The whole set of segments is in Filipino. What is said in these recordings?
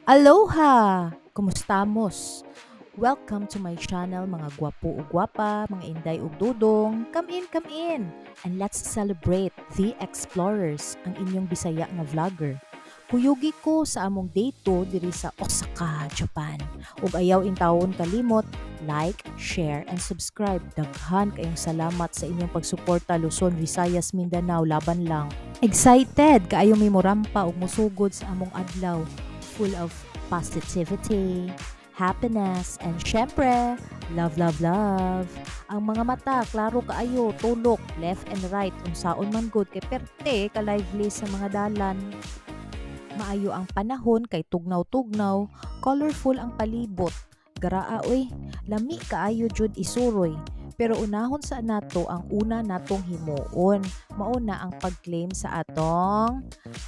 Aloha! Kumustamos? Welcome to my channel mga gwapo ug gwapa, mga inday ug dudong. Come in, and let's celebrate the explorers, ang inyong Bisaya nga vlogger. Kuyugi ko sa among day 2 diri sa Osaka, Japan. Ug ayaw intawon kalimot, like, share, and subscribe. Daghan kayong salamat sa inyong pagsuporta Luzon, Visayas, Mindanao, laban lang. Excited kaayo mi morampa ug musugod sa among adlaw, full of positivity, happiness, and syempre, love, love, love. Ang mga mata, klaro kaayo, tulok, left and right, unsaon man good, kay perte, ka-lively sa mga dalan. Maayo ang panahon, kay tugnaw-tugnaw, colorful ang palibot. Garaa, uy, lami kaayo jud isuroy. Pero unahon sa nato ang una natong himuon. Mauna ang pag-claim sa atong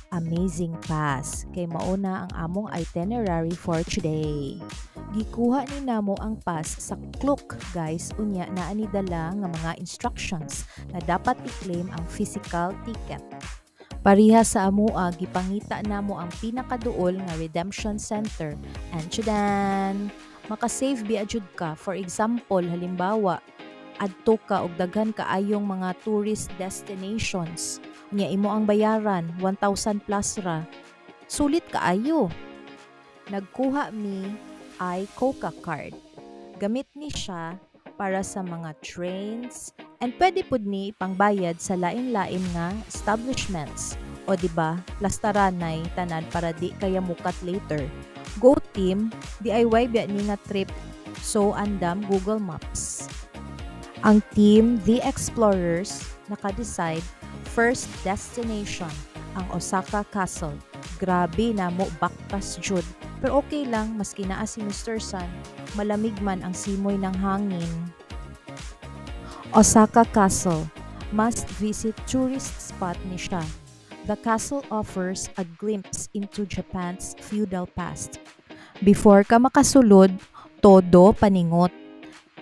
Amazing Pass. Kay mauna ang among itinerary for today. Gikuha ni namo ang pass sa Klook, guys. Unya naa ni dala nga mga instructions na dapat i-claim ang physical ticket. Pariha sa amua, gipangita namo ang pinakaduol nga redemption center. And tchadan! Makasave biadjud ka. For example, halimbawa, adto ka og daghan kaayong mga tourist destinations. Nya imo ang bayaran 1,000 plus ra. Sulit kaayo. Nagkuha mi ay Coca card. Gamit ni siya para sa mga trains and pwede pud ni pangbayad sa lain-lain nga establishments. O di ba? Plastaranay tanan para di kaya mukat later. Go team, DIY biya ni nga trip. So andam Google Maps. Ang team The Explorers naka-decide first destination ang Osaka Castle. Grabe na mo baktas jud. Pero okay lang maski naa si Mr. Sun, malamig man ang simoy ng hangin. Osaka Castle, must visit tourist spot ni siya. The castle offers a glimpse into Japan's feudal past. Before ka makasulod, todo paningot.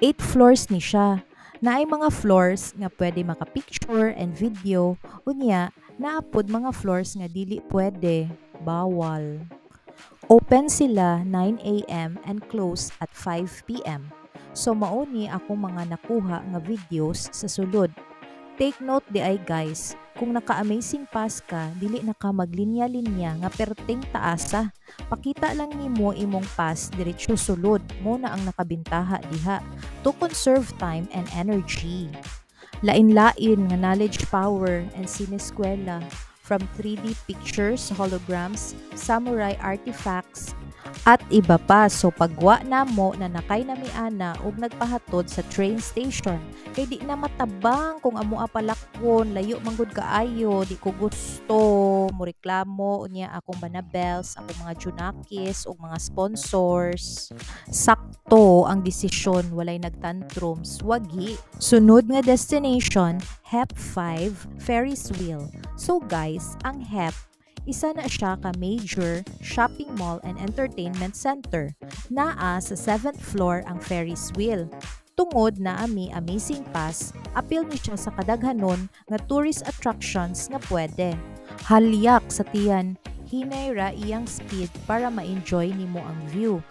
8 floors ni siya. Naay mga floors nga pwede maka-picture and video, unya naapod mga floors nga dili pwede, bawal. Open sila 9 a.m. and close at 5 p.m. So mauni ako mga nakuha nga videos sa sulod. Take note di ay guys, kung naka-amazing pass ka, dili na ka maglinya-linya nga perting taasa. Pakita lang nimo imong pass diretso sulod, mo na ang nakabintaha diha to conserve time and energy. Lain-lain nga knowledge power and sineskwela, from 3D pictures, holograms, samurai artifacts, at iba pa. So pagwa na mo na nakay nami ana ug nagpahatod sa train station, kay di na matabang kung amo apalakon, layo manggod kaayo, di ko gusto mo reklamo unya akong banabels, akong mga junakis ug mga sponsors. Sakto ang desisyon, walay nagtantrums, wagi. Sunod nga destination, HEP 5 Ferris wheel. So guys, ang HEP isa na siya ka major shopping mall and entertainment center. Naa sa 7th floor ang Ferris wheel. Tungod na ami amazing pass, appeal ni siya sa kadaghanon nga tourist attractions nga pwede. Halyak sa tiyan, hinay ra iyang speed para ma-enjoy nimo ang view.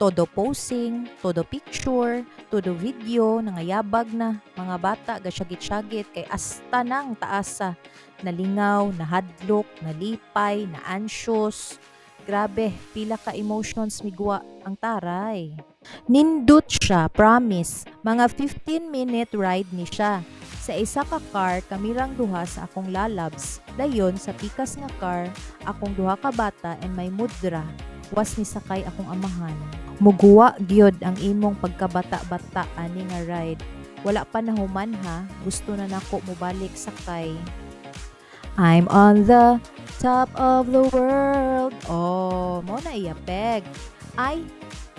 Todo posing, todo picture, todo video, nangayabag na, mga bata gasyagit-syagit kay asta nang taasa. Nalingaw, nahadlok, nalipay, na-anxious. Grabe, pila ka emotions migwa ang taray. Nindot siya, promise. Mga 15-minute ride ni siya. Sa isa ka car, kamirang duha sa akong lalabs. Dayon, sa pikas nga car, akong duha ka bata and may mudra. Was ni sakay akong amahan. Muguwa gyud ang imong pagkabata-bata ani nga ride. Wala pa na human ha, gusto na nako mobalik sakay. I'm on the top of the world. Oh, mo na iya peg. Ay,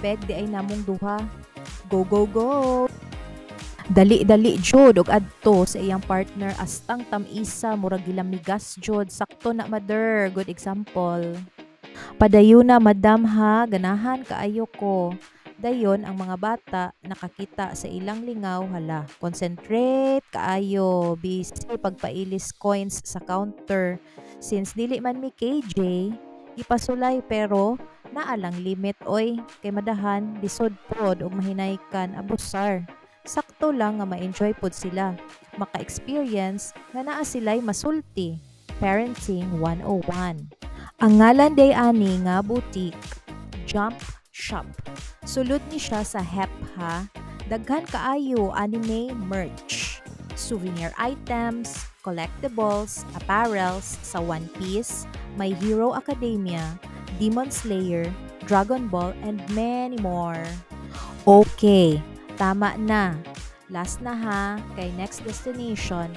peg di ay namong duha. Go, go, go. Dali-dali jud og adto sa iyang partner astang tamisa murag gilamigas jud. Sakto na mother, good example. Padayon na madam ha, ganahan kaayo ko. Dayon ang mga bata nakakita sa ilang lingaw, hala, concentrate kaayo, busy pagpailis coins sa counter. Since dili man mi KJ, ipasulay pero Naalang limit oy, kay madahan lisod pod og mahinay kan abusar. Sakto lang nga ma-enjoy pod sila. Maka-experience nga naa sila'y masulti. Parenting 101. Ang ngalan day ani nga boutique, Jump Shop. Sulod ni siya sa HEPHA, daghan kaayo anime merch, souvenir items, collectibles, apparels sa One Piece, My Hero Academia, Demon Slayer, Dragon Ball, and many more. Okay, tama na. Last na ha, kay next destination,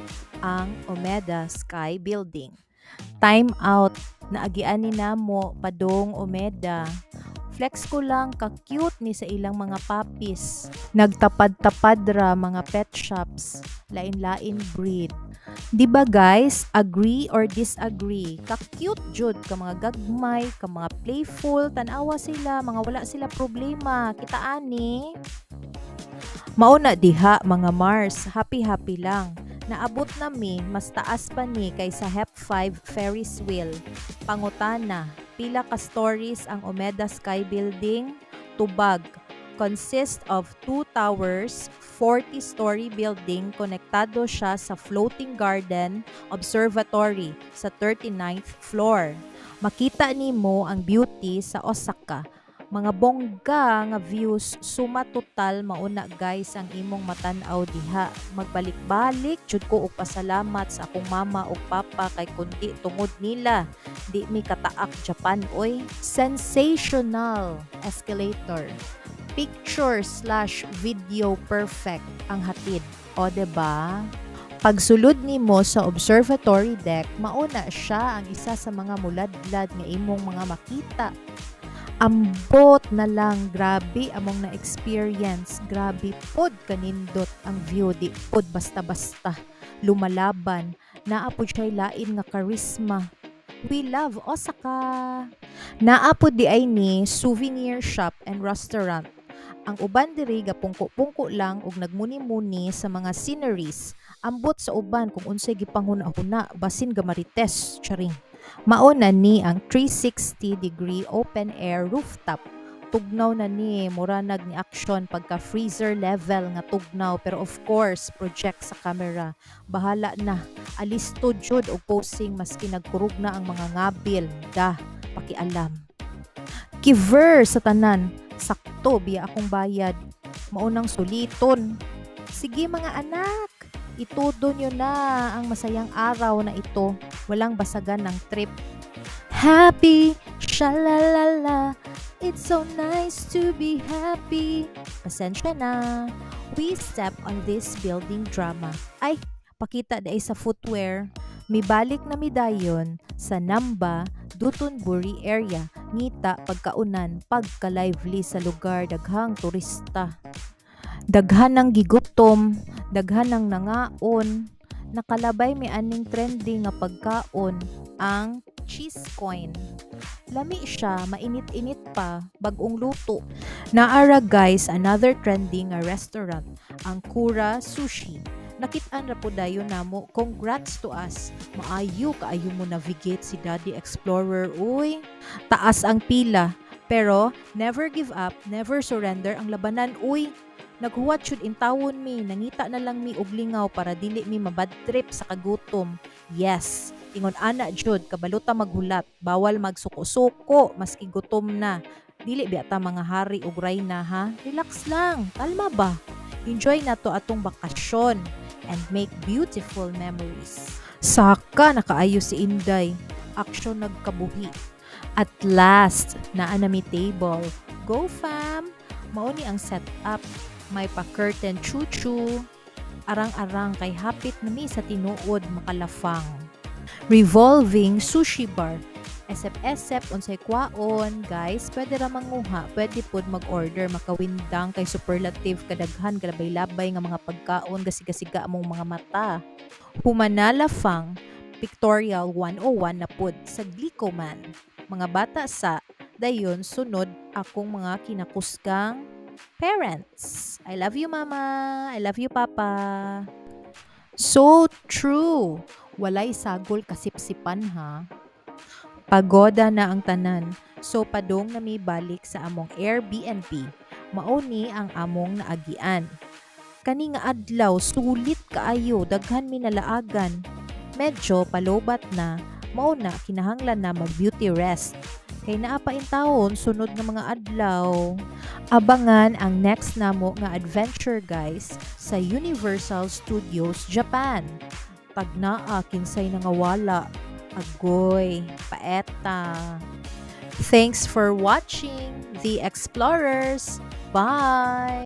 ang Omeda Sky Building. Time out, naagian ni namo padong Omeda. Flex ko lang ka-cute ni sa ilang mga puppies. Nagtapad-tapad ra mga pet shops, lain-lain breed. Di ba guys, agree or disagree? Ka-cute jud ka mga gagmay, ka mga playful, tanawa sila, mga wala sila problema. Kita ani? Mauna diha mga Mars, happy-happy lang. Naabot nami, mas taas pa ni kaysa HEP5 Ferris wheel. Pangutana, pila ka stories ang Omeda Sky Building? Tubag. Consist of 2 towers, 40-story building, konektado siya sa floating garden observatory sa 39th floor. Makita nimo ang beauty sa Osaka. Mga bongga nga views, suma total mauna guys ang imong matan-aw diha. Magbalik-balik jud ko og pasalamat sa akong mama ug papa kay kundi tungod nila di mi kataak Japan oy. Sensational escalator. Picture/video perfect ang hatid. O diba? Pagsulod nimo sa observatory deck, mauna siya ang isa sa mga muladlad nga imong mga makita. Ambot na lang, grabe among na-experience. Grabe pod kanindot ang view, di pod basta-basta lumalaban. Naapod siya'y lain nga charisma. We love Osaka. Naapod di ay ni souvenir shop and restaurant. Ang uban diri gapungko-pungko lang ug nagmuni-muni sa mga sceneries. Ambot sa uban kung unsay gipanghuna-huna basin gamarites charing. Mauna ni ang 360-degree open air rooftop. Tugnaw na ni muranag ni action pagka freezer level nga tugnaw, pero of course project sa camera. Bahala na. Alisto jud og posing maski nagkurog na ang mga ngabil. Pakialam. Kiver sa tanan. Sakto biya akong bayad. Maunang suliton. Sige mga anak, itudo nyo na ang masayang araw na ito. Walang basagan ng trip. Happy, shalalala, it's so nice to be happy. Pasensya na. We step on this building drama. Ay, pakita dahil sa footwear. Mibalik na midayon sa Namba, Dotonbori area. Ngita pagkaunan, pagka-lively sa lugar, daghang turista. Daghan ng gigutom, daghan ng nangaon. Nakalabay may aning trending nga pagkaon, ang cheese coin. Lami siya, mainit-init pa, bagong luto. Naara guys, another trending nga restaurant, ang Kura Sushi. Nakit-an ra po dayon namo. Congrats to us. Maayo kaayo mo navigate si Daddy Explorer. Uy, taas ang pila. Pero never give up, never surrender ang labanan. Uy, naghuwat syud intawon mi. Nangita na lang mi og lingaw para dili mi mabad trip sa kagutom. Yes, ingon ana jud kabaluta maghulat. Bawal magsuko-suko maski gutom na. Dili biata mga hari og rayna ha. Relax lang. Kalma ba? Enjoy na to atong bakasyon and make beautiful memories. Saka nakaayo si Inday. Aksyon nagkabuhi. At last, naa na mi table. Go fam! Mauni ang setup. May pa-curtain chuchu. Arang-arang kay hapit na mi sa tinuod makalafang. Revolving sushi bar. Esep-esep unsay kwaon, guys, pwede ra manguha, pwede pod mag-order, makawindang kay superlative kadaghan kalabay-labay nga mga pagkaon gasig-gasiga among mga mata. Humanala fang pictorial 101 na pod sa Glico man. Mga bata sa dayon sunod akong mga kinakusgang parents. I love you mama, I love you papa. So true. Walay sagol kasipsipan ha. Pagoda na ang tanan. So padong na may balik sa among Airbnb. Mao ni ang among naagian. Kani nga adlaw sulit kaayo, daghan mi nalaagan. Medyo palobat na, mao na kinahanglan na mag beauty rest. Kay naa pa in taon sunod nga mga adlaw. Abangan ang next namo nga adventure guys sa Universal Studios Japan. Tagnaa kinsay nga wala. Agoy, paeta. Thanks for watching The Explorers. Bye!